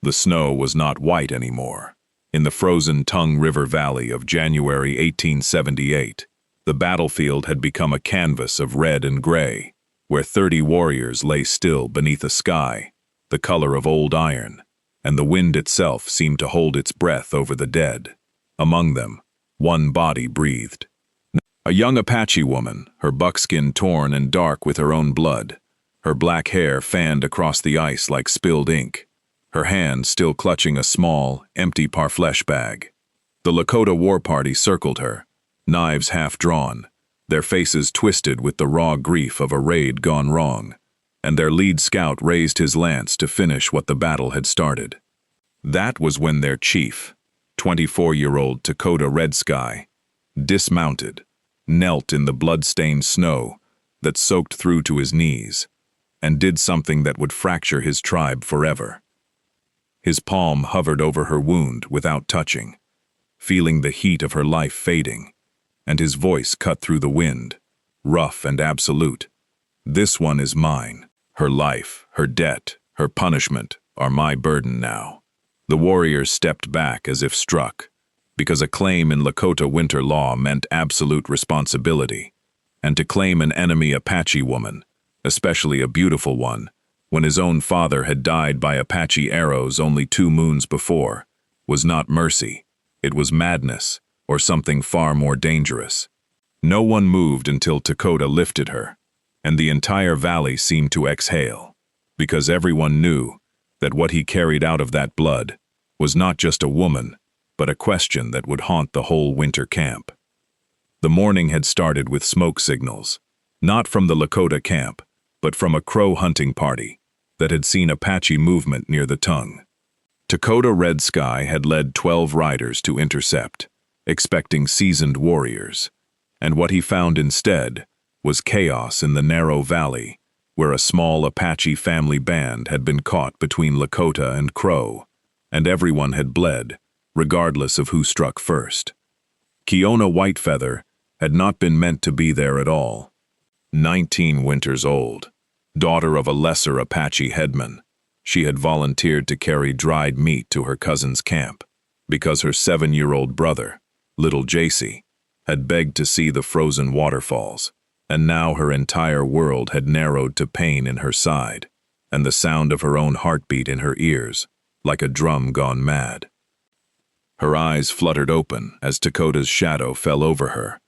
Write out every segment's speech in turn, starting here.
The snow was not white anymore. In the frozen Tongue River Valley of January 1878, the battlefield had become a canvas of red and gray, where 30 warriors lay still beneath a sky, the color of old iron, and the wind itself seemed to hold its breath over the dead. Among them, one body breathed. A young Apache woman, her buckskin torn and dark with her own blood, her black hair fanned across the ice like spilled ink, her hand still clutching a small, empty parfleche bag. The Lakota war party circled her, knives half drawn, their faces twisted with the raw grief of a raid gone wrong, and their lead scout raised his lance to finish what the battle had started. That was when their chief, 24-year-old Takoda Red Sky, dismounted, knelt in the blood-stained snow that soaked through to his knees, and did something that would fracture his tribe forever. His palm hovered over her wound without touching, feeling the heat of her life fading, and his voice cut through the wind, rough and absolute. "This one is mine. Her life, her debt, her punishment are my burden now." The warriors stepped back as if struck, because a claim in Lakota winter law meant absolute responsibility, and to claim an enemy Apache woman, especially a beautiful one, when his own father had died by Apache arrows only 2 moons before, was not mercy, it was madness, or something far more dangerous. No one moved until Takoda lifted her, and the entire valley seemed to exhale, because everyone knew that what he carried out of that blood was not just a woman, but a question that would haunt the whole winter camp. The morning had started with smoke signals, not from the Lakota camp, but from a crow hunting party that had seen Apache movement near the Tongue. Takoda Red Sky had led 12 riders to intercept, expecting seasoned warriors, and what he found instead was chaos in the narrow valley, where a small Apache family band had been caught between Lakota and Crow, and everyone had bled, regardless of who struck first. Kiona Whitefeather had not been meant to be there at all. 19 winters old, daughter of a lesser Apache headman, she had volunteered to carry dried meat to her cousin's camp, because her 7-year-old brother, little JC, had begged to see the frozen waterfalls, and now her entire world had narrowed to pain in her side, and the sound of her own heartbeat in her ears, like a drum gone mad. Her eyes fluttered open as Takoda's shadow fell over her,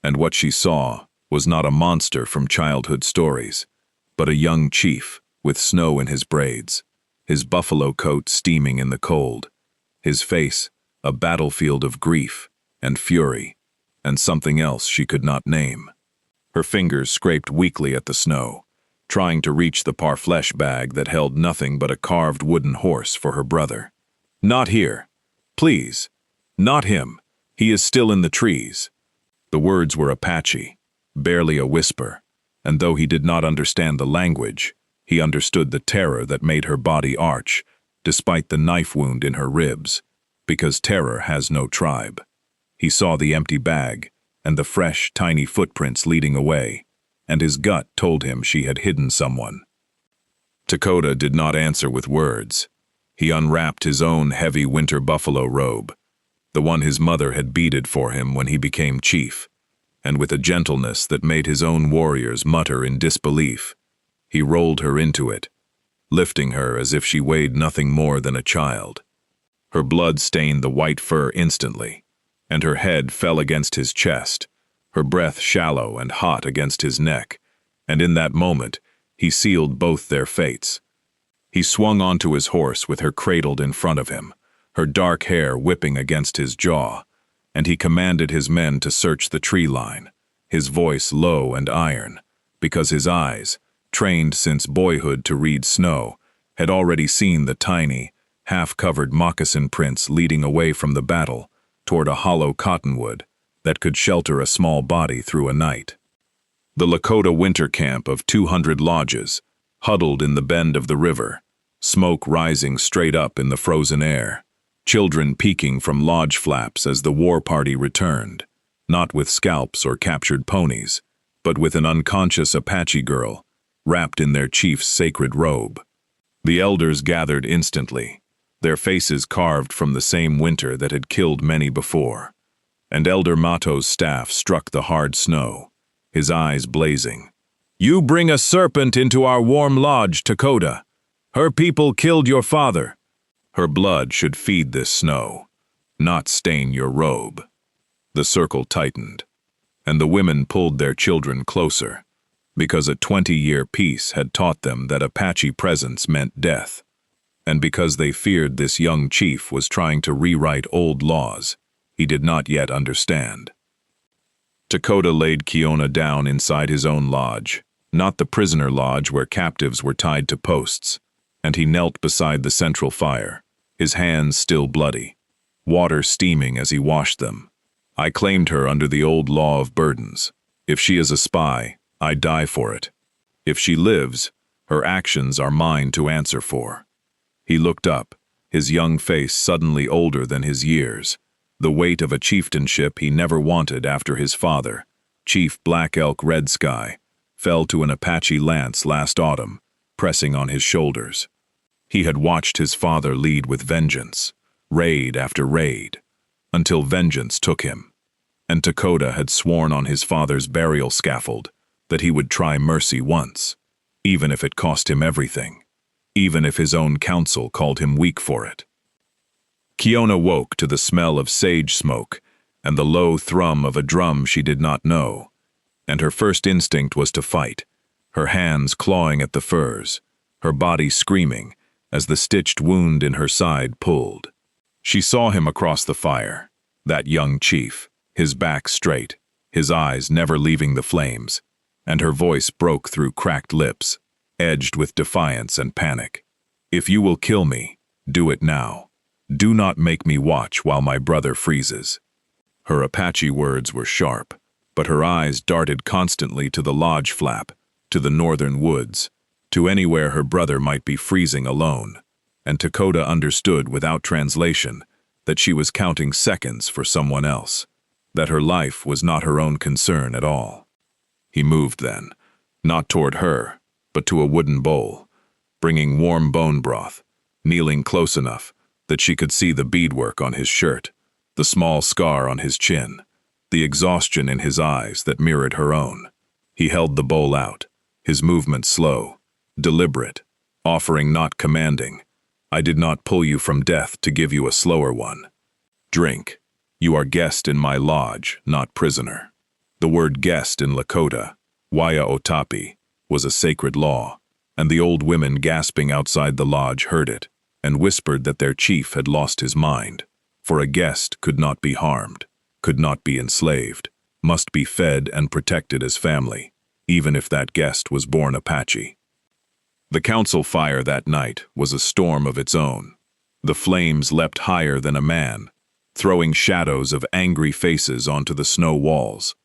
and what she saw was not a monster from childhood stories, but a young chief with snow in his braids, his buffalo coat steaming in the cold, his face a battlefield of grief and fury, and something else she could not name. Her fingers scraped weakly at the snow, trying to reach the parfleche bag that held nothing but a carved wooden horse for her brother. "Not here. Please. Not him. He is still in the trees." The words were Apache, barely a whisper, and though he did not understand the language, he understood the terror that made her body arch, despite the knife wound in her ribs, because terror has no tribe. He saw the empty bag and the fresh, tiny footprints leading away, and his gut told him she had hidden someone. Takoda did not answer with words. He unwrapped his own heavy winter buffalo robe, the one his mother had beaded for him when he became chief, and with a gentleness that made his own warriors mutter in disbelief, he rolled her into it, lifting her as if she weighed nothing more than a child. Her blood stained the white fur instantly, and her head fell against his chest, her breath shallow and hot against his neck, and in that moment he sealed both their fates. He swung onto his horse with her cradled in front of him, her dark hair whipping against his jaw, and he commanded his men to search the tree line, his voice low and iron, because his eyes, trained since boyhood to read snow, had already seen the tiny, half-covered moccasin prints leading away from the battle toward a hollow cottonwood that could shelter a small body through a night. The Lakota winter camp of 200 lodges, huddled in the bend of the river, smoke rising straight up in the frozen air, children peeking from lodge flaps as the war party returned, not with scalps or captured ponies, but with an unconscious Apache girl, wrapped in their chief's sacred robe. The elders gathered instantly, their faces carved from the same winter that had killed many before. And Elder Mato's staff struck the hard snow, his eyes blazing. "You bring a serpent into our warm lodge, Takoda. Her people killed your father. Her blood should feed this snow, not stain your robe." The circle tightened, and the women pulled their children closer, because a 20-year peace had taught them that Apache presence meant death, and because they feared this young chief was trying to rewrite old laws he did not yet understand. Takoda laid Kiona down inside his own lodge, not the prisoner lodge where captives were tied to posts, and he knelt beside the central fire, his hands still bloody, water steaming as he washed them. "I claimed her under the old law of burdens. If she is a spy, I die for it. If she lives, her actions are mine to answer for." He looked up, his young face suddenly older than his years, the weight of a chieftainship he never wanted after his father, Chief Black Elk Red Sky, fell to an Apache lance last autumn, pressing on his shoulders. He had watched his father lead with vengeance, raid after raid, until vengeance took him, and Takoda had sworn on his father's burial scaffold that he would try mercy once, even if it cost him everything, even if his own council called him weak for it. Kiona woke to the smell of sage smoke and the low thrum of a drum she did not know, and her first instinct was to fight, her hands clawing at the furs, her body screaming as the stitched wound in her side pulled. She saw him across the fire, that young chief, his back straight, his eyes never leaving the flames, and her voice broke through cracked lips, edged with defiance and panic. "If you will kill me, do it now. Do not make me watch while my brother freezes." Her Apache words were sharp, but her eyes darted constantly to the lodge flap, to the northern woods, to anywhere her brother might be freezing alone, and Takoda understood without translation that she was counting seconds for someone else, that her life was not her own concern at all. He moved then, not toward her, but to a wooden bowl, bringing warm bone broth, kneeling close enough that she could see the beadwork on his shirt, the small scar on his chin, the exhaustion in his eyes that mirrored her own. He held the bowl out, his movement slow, deliberate, offering not commanding. "I did not pull you from death to give you a slower one. Drink. You are guest in my lodge, not prisoner." The word guest in Lakota, Waya Otapi, was a sacred law, and the old women gasping outside the lodge heard it, and whispered that their chief had lost his mind, for a guest could not be harmed, could not be enslaved, must be fed and protected as family, even if that guest was born Apache. The council fire that night was a storm of its own. The flames leapt higher than a man, throwing shadows of angry faces onto the snow walls,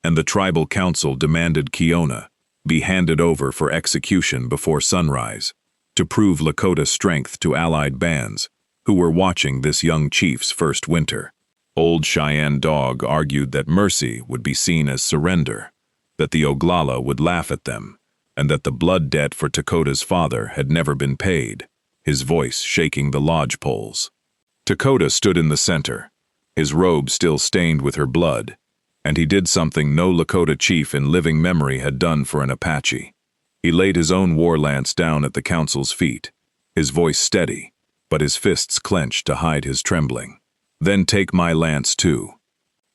and the tribal council demanded Kiona be handed over for execution before sunrise, to prove Lakota strength to allied bands who were watching this young chief's first winter. Old Cheyenne Dog argued that mercy would be seen as surrender, that the Oglala would laugh at them, and that the blood debt for Takoda's father had never been paid, his voice shaking the lodge poles. Takoda stood in the center, his robe still stained with her blood, and he did something no Lakota chief in living memory had done for an Apache. He laid his own war lance down at the council's feet, his voice steady, but his fists clenched to hide his trembling. "Then take my lance too.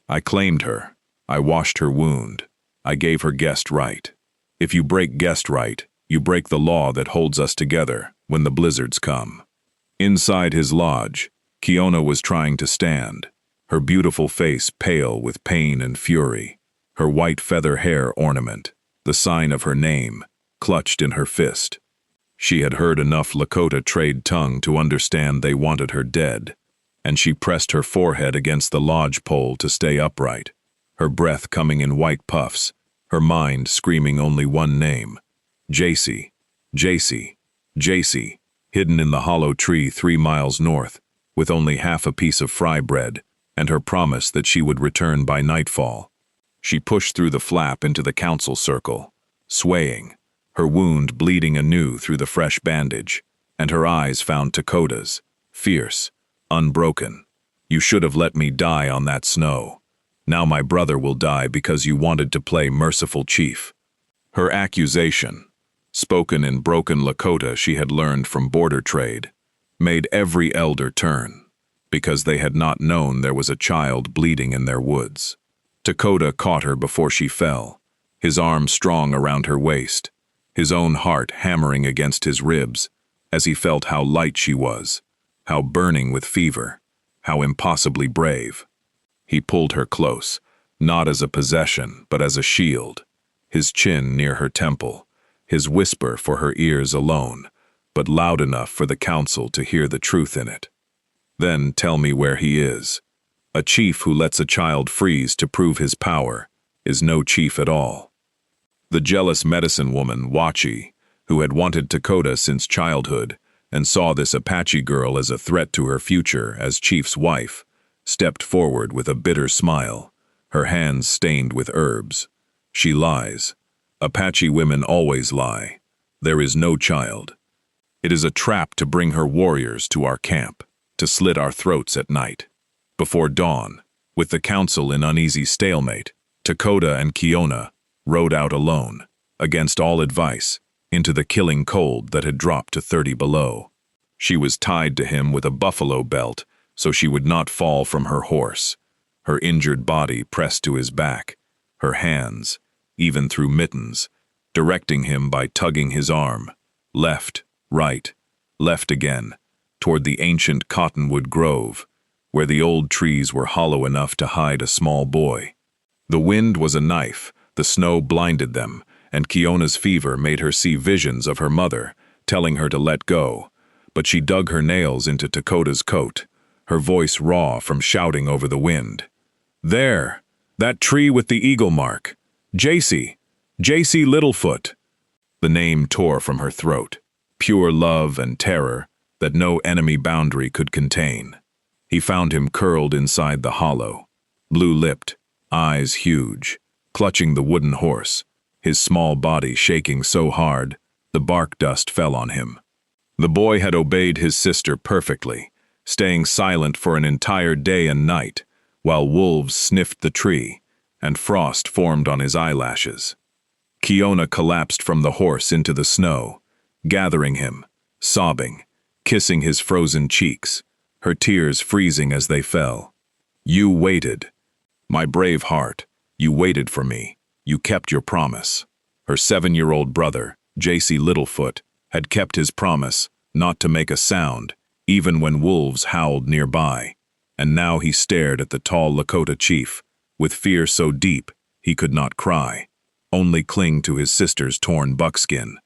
I claimed her. I washed her wound. I gave her guest right. If you break guest right, you break the law that holds us together when the blizzards come." Inside his lodge, Kiona was trying to stand, her beautiful face pale with pain and fury, her white feather hair ornament, the sign of her name, clutched in her fist. She had heard enough Lakota trade tongue to understand they wanted her dead, and she pressed her forehead against the lodge pole to stay upright, her breath coming in white puffs, her mind screaming only one name: Jacy, Jacy, Jacy, hidden in the hollow tree 3 miles north, with only half a piece of fry bread, and her promise that she would return by nightfall. She pushed through the flap into the council circle, swaying, her wound bleeding anew through the fresh bandage, and her eyes found Takoda's, fierce, unbroken. You should have let me die on that snow. Now my brother will die because you wanted to play merciful chief. Her accusation, spoken in broken Lakota she had learned from border trade, made every elder turn, because they had not known there was a child bleeding in their woods. Takoda caught her before she fell, his arm strong around her waist, his own heart hammering against his ribs, as he felt how light she was, how burning with fever, how impossibly brave. He pulled her close, not as a possession, but as a shield, his chin near her temple, his whisper for her ears alone, but loud enough for the council to hear the truth in it. Then tell me where he is. A chief who lets a child freeze to prove his power is no chief at all. The jealous medicine woman, Wachi, who had wanted Takoda since childhood and saw this Apache girl as a threat to her future as chief's wife, stepped forward with a bitter smile, her hands stained with herbs. She lies. Apache women always lie. There is no child. It is a trap to bring her warriors to our camp, to slit our throats at night. Before dawn, with the council in uneasy stalemate, Takoda and Kiona rode out alone, against all advice, into the killing cold that had dropped to 30 below. She was tied to him with a buffalo belt so she would not fall from her horse, her injured body pressed to his back, her hands, even through mittens, directing him by tugging his arm, left, right, left again, toward the ancient cottonwood grove, where the old trees were hollow enough to hide a small boy. The wind was a knife, the snow blinded them, and Kiona's fever made her see visions of her mother, telling her to let go, but she dug her nails into Takoda's coat, her voice raw from shouting over the wind. There! That tree with the eagle mark! J.C. Littlefoot! The name tore from her throat, pure love and terror that no enemy boundary could contain. He found him curled inside the hollow, blue-lipped, eyes huge, clutching the wooden horse, his small body shaking so hard the bark dust fell on him. The boy had obeyed his sister perfectly, staying silent for an entire day and night, while wolves sniffed the tree, and frost formed on his eyelashes. Kiona collapsed from the horse into the snow, gathering him, sobbing, kissing his frozen cheeks, her tears freezing as they fell. You waited. My brave heart, you waited for me. You kept your promise. Her 7-year-old brother, J.C. Littlefoot, had kept his promise not to make a sound, even when wolves howled nearby, and now he stared at the tall Lakota chief, with fear so deep he could not cry, only cling to his sister's torn buckskin.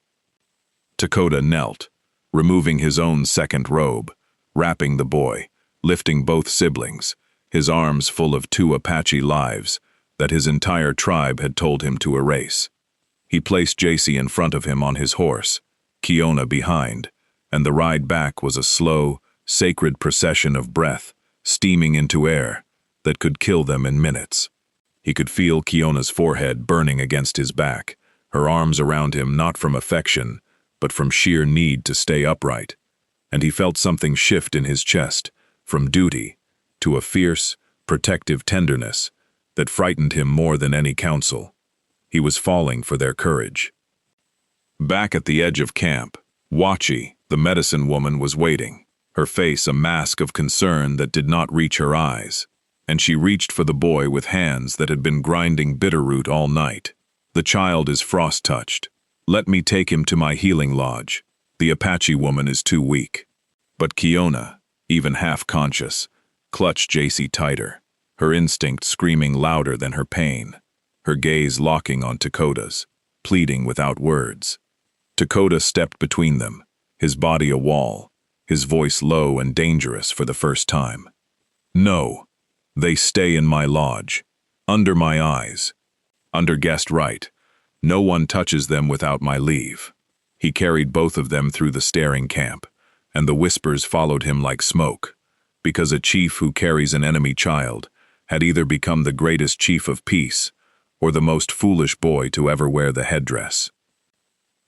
Takoda knelt, removing his own second robe, wrapping the boy, lifting both siblings, his arms full of 2 Apache lives that his entire tribe had told him to erase. He placed J.C. in front of him on his horse, Kiona behind, and the ride back was a slow, sacred procession of breath, steaming into air, that could kill them in minutes. He could feel Kiona's forehead burning against his back, her arms around him not from affection, but from sheer need to stay upright, and he felt something shift in his chest, from duty to a fierce, protective tenderness that frightened him more than any counsel. He was falling for their courage. Back at the edge of camp, Wachi, the medicine woman, was waiting, her face a mask of concern that did not reach her eyes, and she reached for the boy with hands that had been grinding bitterroot all night. The child is frost-touched. Let me take him to my healing lodge. The Apache woman is too weak. But Kiona, even half-conscious, clutched J.C. tighter, her instinct screaming louder than her pain, her gaze locking on Takoda's, pleading without words. Takoda stepped between them, his body a wall, his voice low and dangerous for the first time. No, they stay in my lodge, under my eyes, under guest right. No one touches them without my leave. He carried both of them through the staring camp, and the whispers followed him like smoke, because a chief who carries an enemy child had either become the greatest chief of peace or the most foolish boy to ever wear the headdress.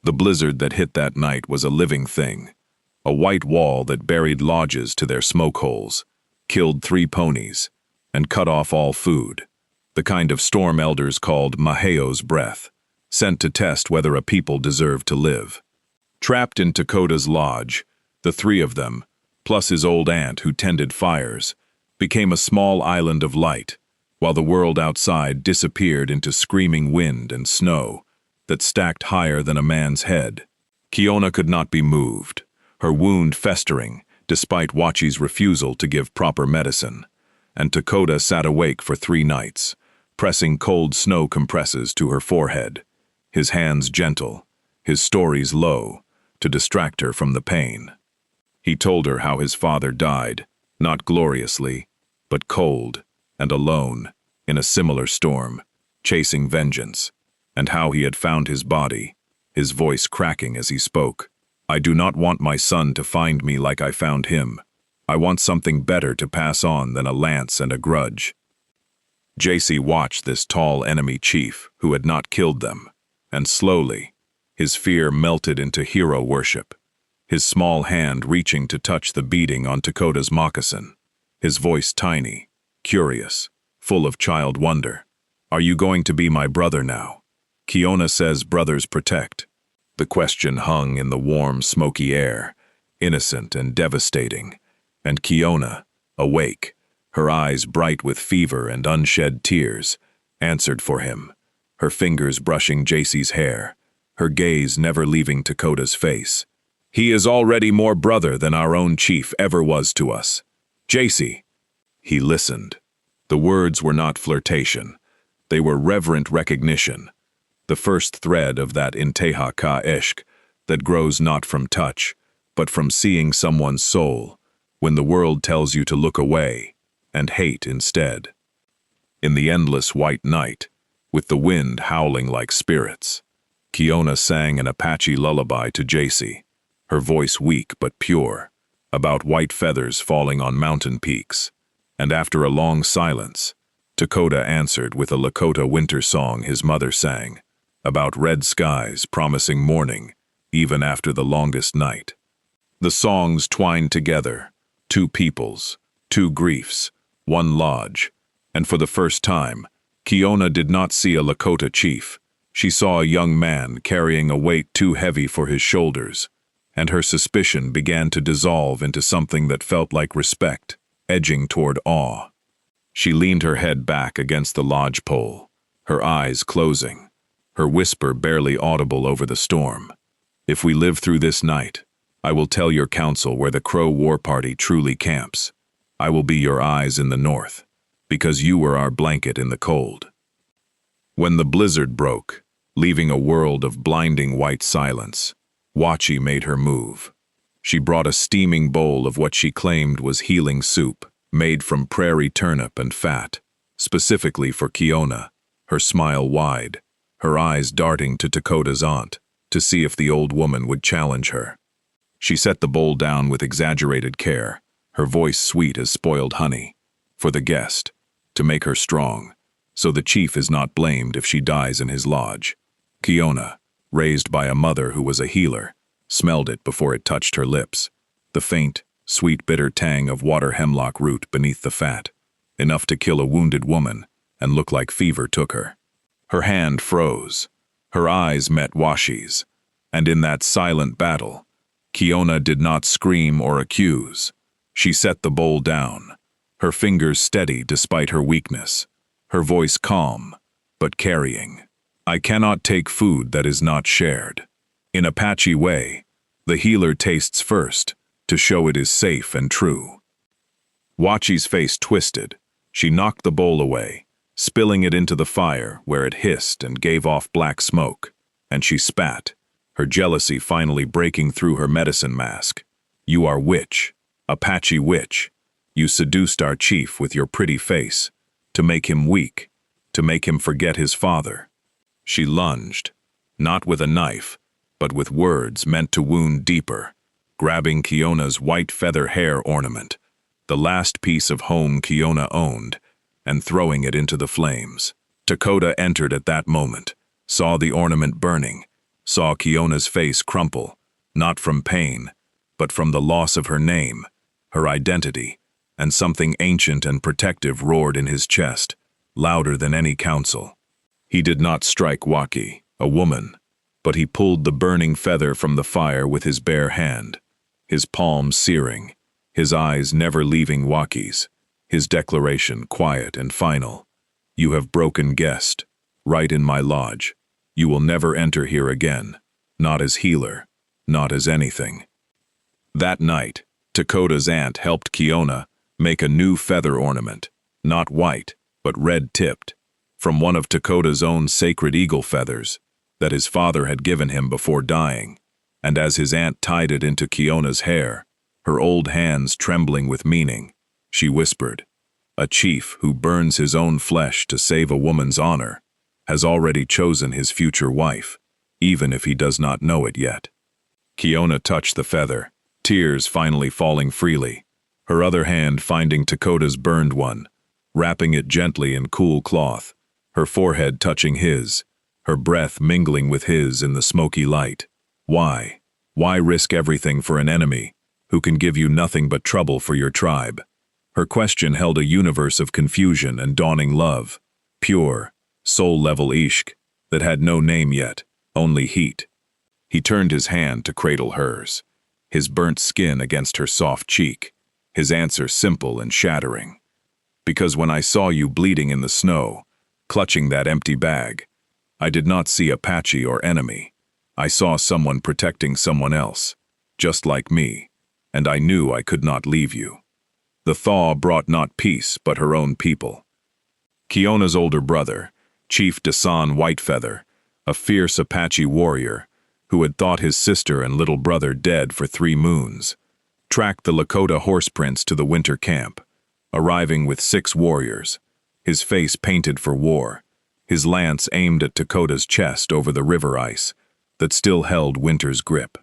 The blizzard that hit that night was a living thing, a white wall that buried lodges to their smoke holes, killed 3 ponies, and cut off all food, the kind of storm elders called Maheo's breath, sent to test whether a people deserved to live. Trapped in Takoda's lodge, the 3 of them, plus his old aunt who tended fires, became a small island of light, while the world outside disappeared into screaming wind and snow that stacked higher than a man's head. Kiona could not be moved, her wound festering despite Wachi's refusal to give proper medicine, and Takoda sat awake for 3 nights, pressing cold snow compresses to her forehead, his hands gentle, his stories low, to distract her from the pain. He told her how his father died, not gloriously, but cold and alone in a similar storm, chasing vengeance, and how he had found his body, his voice cracking as he spoke. I do not want my son to find me like I found him. I want something better to pass on than a lance and a grudge. JC watched this tall enemy chief who had not killed them, and slowly, his fear melted into hero worship, his small hand reaching to touch the beading on Takoda's moccasin, his voice tiny, curious, full of child wonder. Are you going to be my brother now? Kiona says brothers protect. The question hung in the warm, smoky air, innocent and devastating, and Kiona, awake, her eyes bright with fever and unshed tears, answered for him, her fingers brushing JC's hair, her gaze never leaving Takoda's face. He is already more brother than our own chief ever was to us. JC. He listened. The words were not flirtation. They were reverent recognition, the first thread of that inteha ka ishq that grows not from touch, but from seeing someone's soul, when the world tells you to look away and hate instead. In the endless white night, with the wind howling like spirits, Kiona sang an Apache lullaby to JC, her voice weak but pure, about white feathers falling on mountain peaks, and after a long silence, Takoda answered with a Lakota winter song his mother sang, about red skies promising morning, even after the longest night. The songs twined together, 2 peoples, 2 griefs, 1 lodge, and for the first time, Kiona did not see a Lakota chief. She saw a young man carrying a weight too heavy for his shoulders, and her suspicion began to dissolve into something that felt like respect, edging toward awe. She leaned her head back against the lodge pole, her eyes closing, her whisper barely audible over the storm. If we live through this night, I will tell your council where the Crow War Party truly camps. I will be your eyes in the north, because you were our blanket in the cold. When the blizzard broke, leaving a world of blinding white silence, Wachi made her move. She brought a steaming bowl of what she claimed was healing soup, made from prairie turnip and fat, specifically for Kiona, her smile wide, her eyes darting to Takoda's aunt, to see if the old woman would challenge her. She set the bowl down with exaggerated care, her voice sweet as spoiled honey, for the guest, to make her strong, so the chief is not blamed if she dies in his lodge. Kiona, raised by a mother who was a healer, smelled it before it touched her lips, the faint, sweet bitter tang of water hemlock root beneath the fat, enough to kill a wounded woman and look like fever took her. Her hand froze, her eyes met Wachi's, and in that silent battle, Kiona did not scream or accuse. She set the bowl down, her fingers steady despite her weakness, her voice calm, but carrying. I cannot take food that is not shared. In Apache way, the healer tastes first, to show it is safe and true. Wachi's face twisted. She knocked the bowl away, spilling it into the fire where it hissed and gave off black smoke, and she spat, her jealousy finally breaking through her medicine mask. You are witch, Apache witch. You seduced our chief with your pretty face, to make him weak, to make him forget his father. She lunged, not with a knife, but with words meant to wound deeper, grabbing Kiona's white feather hair ornament, the last piece of home Kiona owned, and throwing it into the flames. Takoda entered at that moment, saw the ornament burning, saw Kiona's face crumple, not from pain, but from the loss of her name, her identity, and something ancient and protective roared in his chest, louder than any counsel. He did not strike Waki, a woman, but he pulled the burning feather from the fire with his bare hand, his palm searing, his eyes never leaving Waki's, his declaration quiet and final. You have broken guest, right in my lodge. You will never enter here again, not as healer, not as anything. That night, Takoda's aunt helped Kiona make a new feather ornament, not white, but red-tipped, from one of Takoda's own sacred eagle feathers that his father had given him before dying, and as his aunt tied it into Kiona's hair, her old hands trembling with meaning, she whispered, "A chief who burns his own flesh to save a woman's honor has already chosen his future wife, even if he does not know it yet." Kiona touched the feather, tears finally falling freely, her other hand finding Takoda's burned one, wrapping it gently in cool cloth, her forehead touching his, her breath mingling with his in the smoky light. Why? Why risk everything for an enemy who can give you nothing but trouble for your tribe? Her question held a universe of confusion and dawning love, pure, soul-level ishq, that had no name yet, only heat. He turned his hand to cradle hers, his burnt skin against her soft cheek, his answer simple and shattering. "Because when I saw you bleeding in the snow, clutching that empty bag, I did not see Apache or enemy. I saw someone protecting someone else, just like me, and I knew I could not leave you." The thaw brought not peace, but her own people. Kiona's older brother, Chief Dasan Whitefeather, a fierce Apache warrior, who had thought his sister and little brother dead for 3 moons, tracked the Lakota horse prints to the winter camp, arriving with 6 warriors, his face painted for war, his lance aimed at Takoda's chest over the river ice that still held winter's grip.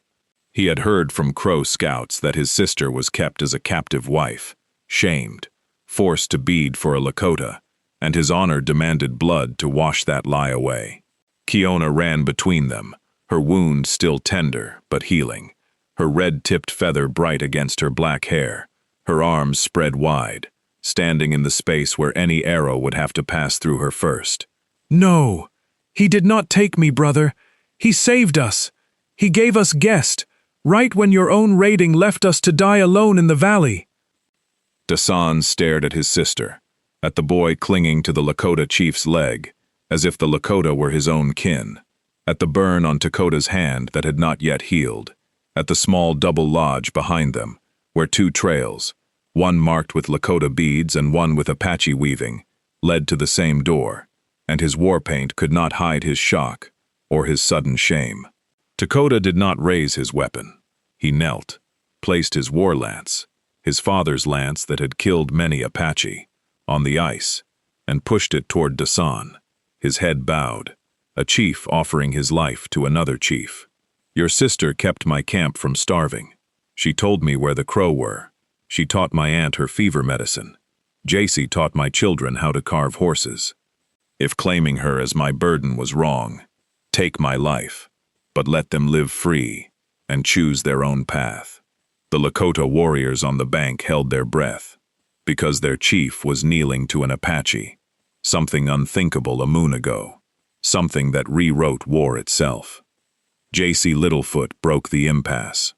He had heard from Crow scouts that his sister was kept as a captive wife, shamed, forced to bead for a Lakota, and his honor demanded blood to wash that lie away. Kiona ran between them, her wound still tender but healing, her red-tipped feather bright against her black hair, her arms spread wide, standing in the space where any arrow would have to pass through her first. "No, he did not take me, brother. He saved us. He gave us guest, right when your own raiding left us to die alone in the valley." Dasan stared at his sister, at the boy clinging to the Lakota chief's leg, as if the Lakota were his own kin, at the burn on Takoda's hand that had not yet healed, at the small double lodge behind them, where 2 trails, one marked with Lakota beads and one with Apache weaving, led to the same door, and his war paint could not hide his shock or his sudden shame. Takoda did not raise his weapon. He knelt, placed his war lance, his father's lance that had killed many Apache, on the ice, and pushed it toward Dasan, his head bowed, a chief offering his life to another chief. "Your sister kept my camp from starving. She told me where the Crow were. She taught my aunt her fever medicine. JC taught my children how to carve horses. If claiming her as my burden was wrong, take my life, but let them live free and choose their own path." The Lakota warriors on the bank held their breath, because their chief was kneeling to an Apache, something unthinkable a moon ago, something that rewrote war itself. JC Littlefoot broke the impasse.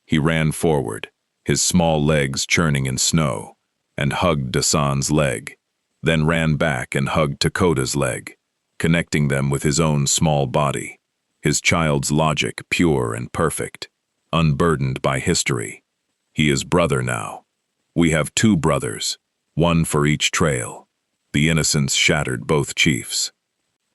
He ran forward, his small legs churning in snow, and hugged Dasan's leg, then ran back and hugged Takoda's leg, connecting them with his own small body, his child's logic pure and perfect, unburdened by history. He is brother now. We have 2 brothers, one for each trail. The innocence shattered both chiefs.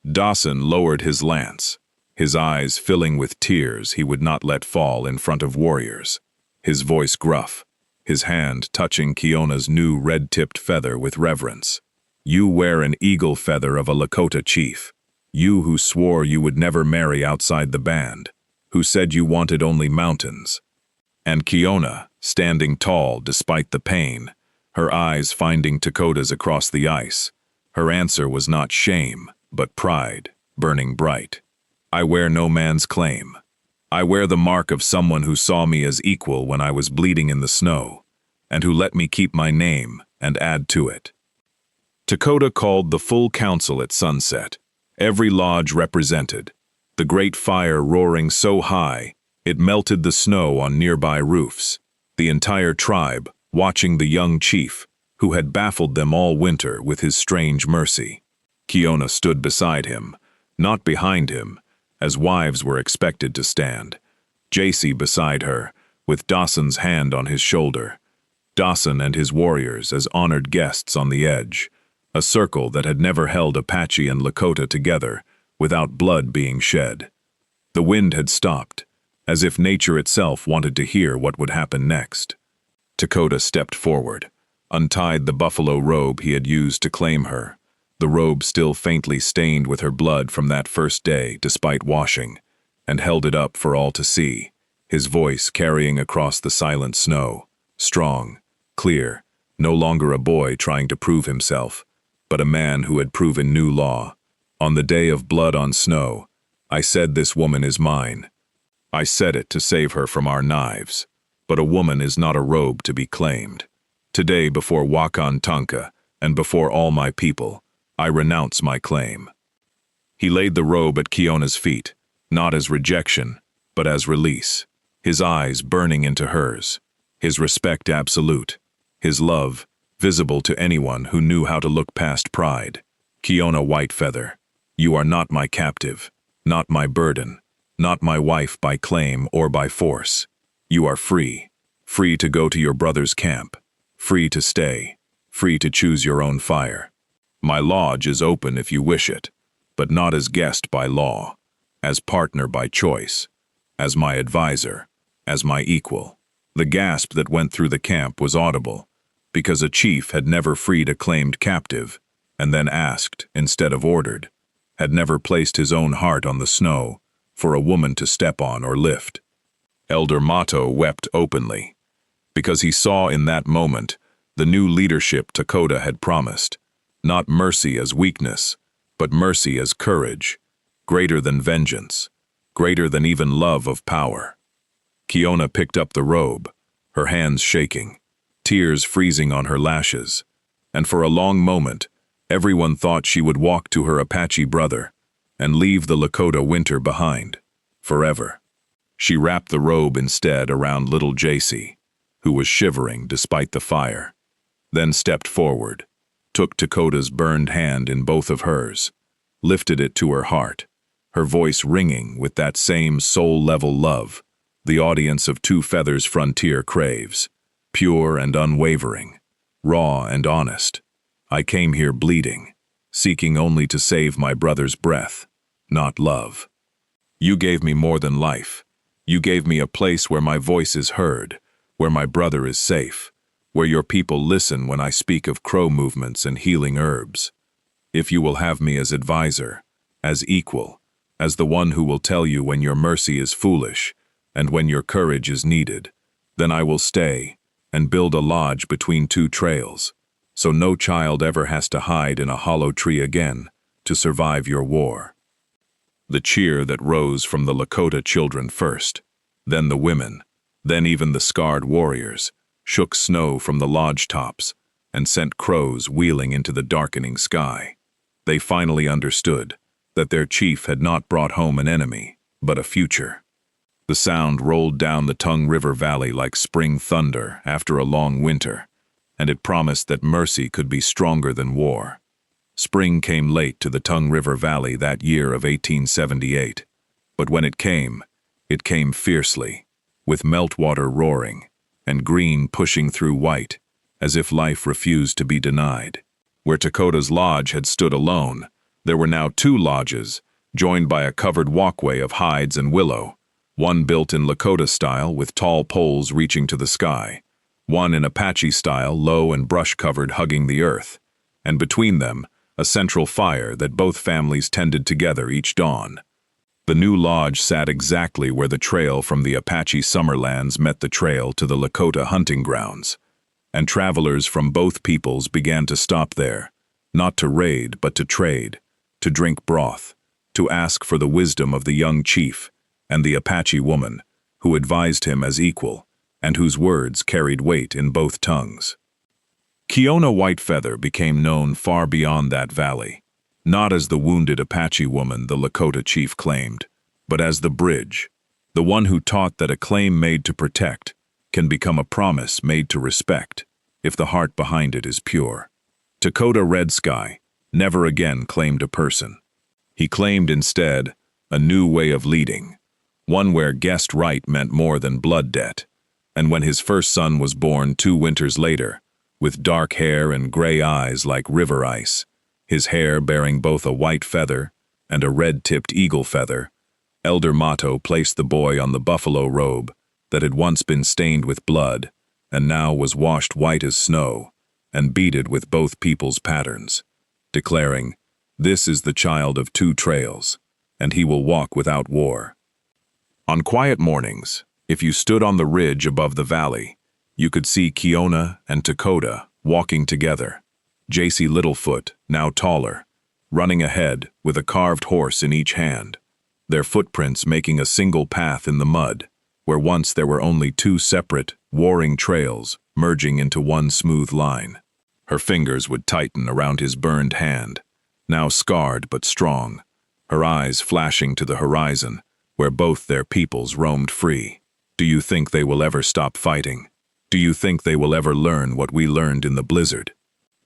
Dasan lowered his lance, his eyes filling with tears he would not let fall in front of warriors, his voice gruff, his hand touching Kiona's new red-tipped feather with reverence. "You wear an eagle feather of a Lakota chief. You who swore you would never marry outside the band, who said you wanted only mountains." And Kiona, standing tall despite the pain, her eyes finding Takoda's across the ice, her answer was not shame, but pride, burning bright. "I wear no man's claim. I wear the mark of someone who saw me as equal when I was bleeding in the snow, and who let me keep my name and add to it. Takoda called the full council at sunset, every lodge represented, the great fire roaring so high it melted the snow on nearby roofs, the entire tribe watching the young chief, who had baffled them all winter with his strange mercy. Kiona stood beside him, not behind him, as wives were expected to stand. Jacy beside her, with Dawson's hand on his shoulder. Dawson and his warriors as honored guests on the edge, a circle that had never held Apache and Lakota together without blood being shed. The wind had stopped, as if nature itself wanted to hear what would happen next. Takoda stepped forward, untied the buffalo robe he had used to claim her, the robe still faintly stained with her blood from that first day despite washing, and held it up for all to see, his voice carrying across the silent snow, strong, clear, no longer a boy trying to prove himself, but a man who had proven new law. On the day of blood on snow, I said this woman is mine. I said it to save her from our knives, but a woman is not a robe to be claimed. Today, before Wakan Tanka and before all my people, I renounce my claim. He laid the robe at Kiona's feet, not as rejection, but as release, his eyes burning into hers, his respect absolute, his love visible to anyone who knew how to look past pride. Kiona Whitefeather, you are not my captive, not my burden, not my wife by claim or by force. You are free, free to go to your brother's camp, free to stay, free to choose your own fire. My lodge is open if you wish it, but not as guest by law, as partner by choice, as my advisor, as my equal. The gasp that went through the camp was audible, because a chief had never freed a claimed captive, and then asked instead of ordered, had never placed his own heart on the snow for a woman to step on or lift. Elder Mato wept openly, because he saw in that moment the new leadership Takoda had promised, not mercy as weakness, but mercy as courage, greater than vengeance, greater than even love of power. Kiona picked up the robe, her hands shaking, tears freezing on her lashes, and for a long moment, everyone thought she would walk to her Apache brother and leave the Lakota winter behind, forever. She wrapped the robe instead around little Jacy, who was shivering despite the fire, then stepped forward, took Takoda's burned hand in both of hers, lifted it to her heart, her voice ringing with that same soul-level love the audience of Two Feathers Frontier craves, pure and unwavering, raw and honest. I came here bleeding, seeking only to save my brother's breath, not love. You gave me more than life. You gave me a place where my voice is heard, where my brother is safe, where your people listen when I speak of crow movements and healing herbs. If you will have me as advisor, as equal, as the one who will tell you when your mercy is foolish and when your courage is needed, then I will stay and build a lodge between two trails, so no child ever has to hide in a hollow tree again to survive your war. The cheer that rose from the Lakota children first, then the women, then even the scarred warriors, shook snow from the lodge tops and sent crows wheeling into the darkening sky. They finally understood that their chief had not brought home an enemy, but a future. The sound rolled down the Tongue River Valley like spring thunder after a long winter, and it promised that mercy could be stronger than war. Spring came late to the Tongue River Valley that year of 1878, but when it came fiercely, with meltwater roaring and green pushing through white, as if life refused to be denied. Where Takoda's lodge had stood alone, there were now two lodges, joined by a covered walkway of hides and willow, one built in Lakota style with tall poles reaching to the sky, one in Apache style, low and brush-covered, hugging the earth, and between them, a central fire that both families tended together each dawn. The new lodge sat exactly where the trail from the Apache summerlands met the trail to the Lakota hunting grounds, and travelers from both peoples began to stop there, not to raid but to trade, to drink broth, to ask for the wisdom of the young chief, and the Apache woman, who advised him as equal, and whose words carried weight in both tongues. Kiona Whitefeather became known far beyond that valley, not as the wounded Apache woman the Lakota chief claimed, but as the bridge, the one who taught that a claim made to protect can become a promise made to respect, if the heart behind it is pure. Takoda Red Sky never again claimed a person. He claimed instead a new way of leading, one where guest right meant more than blood debt. And when his first son was born 2 winters later, with dark hair and gray eyes like river ice, his hair bearing both a white feather and a red-tipped eagle feather, Elder Mato placed the boy on the buffalo robe that had once been stained with blood and now was washed white as snow and beaded with both people's patterns, declaring, "This is the child of 2 trails, and he will walk without war." On quiet mornings, if you stood on the ridge above the valley, you could see Kiona and Takoda walking together, J.C. Littlefoot, now taller, running ahead with a carved horse in each hand, their footprints making a single path in the mud, where once there were only 2 separate, warring trails merging into one smooth line. Her fingers would tighten around his burned hand, now scarred but strong, her eyes flashing to the horizon, where both their peoples roamed free. Do you think they will ever stop fighting? Do you think they will ever learn what we learned in the blizzard?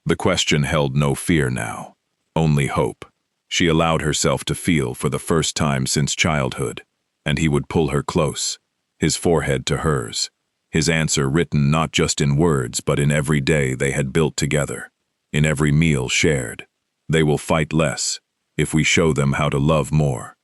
The question held no fear now, only hope. She allowed herself to feel for the first time since childhood, and he would pull her close, his forehead to hers, his answer written not just in words but in every day they had built together, in every meal shared. They will fight less, if we show them how to love more.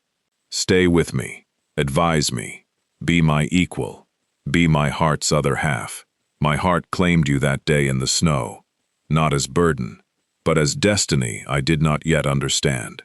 Stay with me, advise me, be my equal, be my heart's other half. My heart claimed you that day in the snow, not as burden, but as destiny I did not yet understand.